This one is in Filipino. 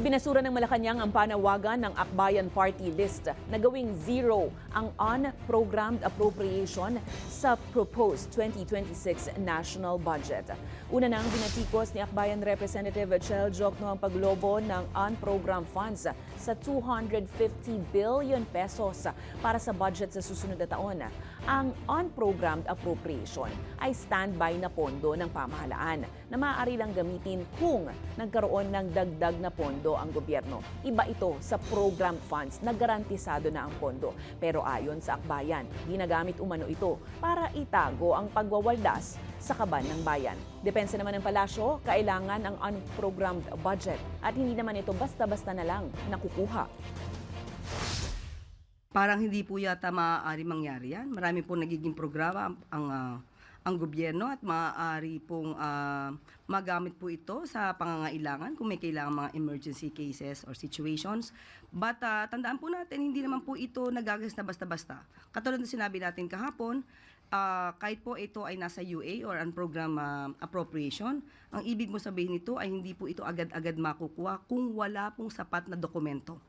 Ibinasura ng Malacanang ang panawagan ng Akbayan Party List na gawing zero ang unprogrammed appropriation sa proposed 2026 national budget. Una nang binatikos ni Akbayan Representative Chel Jokno ang paglobo ng unprogrammed funds sa 250 billion pesos para sa budget sa susunod na taon. Ang unprogrammed appropriation ay standby na pondo ng pamahalaan na maaari lang gamitin kung nagkaroon ng dagdag na pondo ang gobyerno. Iba ito sa program funds na garantisado na ang pondo. Pero ayon sa Akbayan, ginagamit umano ito para itago ang pagwawaldas sa kaban ng bayan. Depensa naman ng palasyo, kailangan ang unprogrammed budget at hindi naman ito basta-basta na lang nakukuha. Parang hindi po yata maaari mangyari yan. Marami po nagiging programa ang gobyerno at maaari pong magamit po ito sa pangangailangan kung may kailangan mga emergency cases or situations. But tandaan po natin, hindi naman po ito nagagas na basta-basta. Katulad na sinabi natin kahapon, kahit po ito ay nasa UA or unprogrammed appropriation, ang ibig mo sabihin nito ay hindi po ito agad-agad makukuha kung wala pong sapat na dokumento.